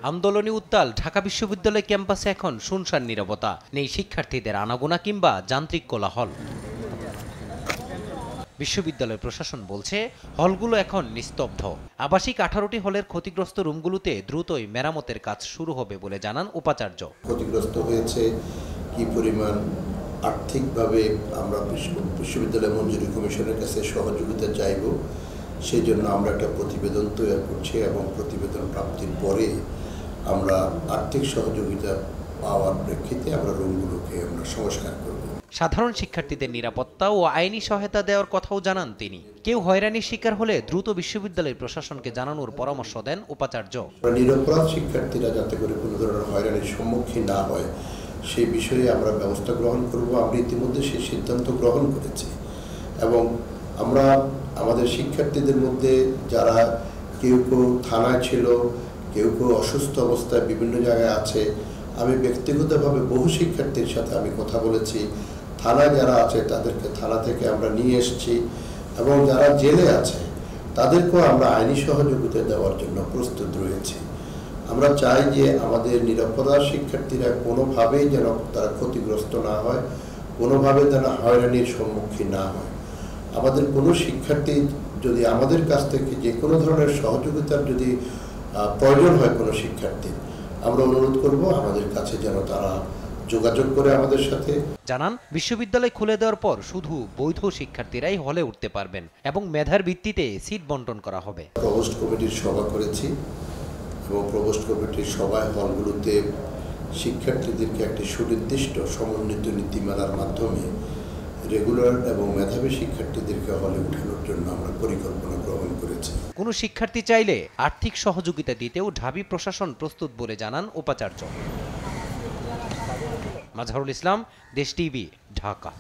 আন্দোলনী উত্তাল ঢাকা বিশ্ববিদ্যালয় ক্যাম্পাসে এখন শুনশান নীরবতা, নেই শিক্ষার্থীদের আনাগোনা কিংবা যান্ত্রিক কোলাহল। বিশ্ববিদ্যালয় প্রশাসন বলছে হলগুলো এখন নিস্তব্ধ। আবাসিক 18টি হলের ক্ষতিগ্রস্ত রুমগুলোতে দ্রুতই মেরামতের কাজ শুরু হবে বলে জানান উপাচার্য। ক্ষতিগ্রস্ত হয়েছে কি পরিমাণ আর্থিকভাবে আমরা বিশ্ববিদ্যালয় মঞ্জুরি কমিশনের কাছে সহযোগিতা চাইব, সেই জন্য আমরা একটা প্রতিবেদন তৈরি করছি এবং প্রতিবেদন প্রাপ্তির পরে আমরা আর্থিক সহযোগিতা পাওয়ার প্রেক্ষিতে আমরা রুমগুলোকে আমরা সংস্কার করব। সাধারণ শিক্ষার্থীদের নিরাপত্তা ও আইনি সহায়তা দেওয়ার কথাও জানান তিনি। কেউ হয়রানির শিকার হলে দ্রুত বিশ্ববিদ্যালয় প্রশাসনকে জানানোর পরামর্শ দেন উপাচার্য। নিরপরাধ শিক্ষার্থীরা যাতে করে কোনো ধরনের হয়রানির সম্মুখীন না হয় সেই বিষয়ে আমরা ব্যবস্থা গ্রহণ করব। আমরা ইতিমধ্যে সেই সিদ্ধান্ত গ্রহণ করেছি এবং আমরা আমাদের শিক্ষার্থীদের মধ্যে যারা কেউ কেউ থানায় ছিল, কেউ কেউ অসুস্থ অবস্থায় বিভিন্ন জায়গায় আছে, আমি ব্যক্তিগতভাবে বহু শিক্ষার্থীর সাথে আমি কথা বলেছি। থানায় যারা আছে তাদেরকে থানা থেকে আমরা নিয়ে এসেছি এবং যারা জেলে আছে তাদেরকেও আমরা আইনি সহযোগিতা দেওয়ার জন্য প্রস্তুত রয়েছি। আমরা চাই যে আমাদের নিরপরাধ শিক্ষার্থীরা কোনোভাবেই যেন তারা ক্ষতিগ্রস্ত না হয়, কোনোভাবে যেন হয়রানির সম্মুখীন না হয়। আমাদের কোনো শিক্ষার্থী যদি আমাদের কাছ থেকে যে কোনো ধরনের সহযোগিতার যদি প্রয়োজন হয় কোনো শিক্ষার্থী, আমরা অনুরোধ করব আমাদের কাছে যেন তারা যোগাযোগ করে আমাদের সাথে। জানান বিশ্ববিদ্যালয় খুলে দেওয়ার পর শুধু বৈধ শিক্ষার্থীরাই হলে উঠতে পারবেন এবং মেধার ভিত্তিতে সিট বন্টন করা হবে। প্রভোস্ট কমিটির সভা করেছি এবং প্রভোস্ট কমিটির সভায় হলগুলোতে শিক্ষার্থীদেরকে একটি সুনির্দিষ্ট সমন্বিত নীতিমালার মাধ্যমে রেগুলার এবং মেধাবী শিক্ষার্থীদেরকে হলে উঠানোর জন্য আমরা পরিকল্পনা গ্রহণ করেছি। কোনো শিক্ষার্থী চাইলে আর্থিক সহযোগিতা দিতেও ঢাবি প্রশাসন প্রস্তুত বলে জানান উপাচার্য। মাজহারুল ইসলাম, দেশ টিভি, ঢাকা।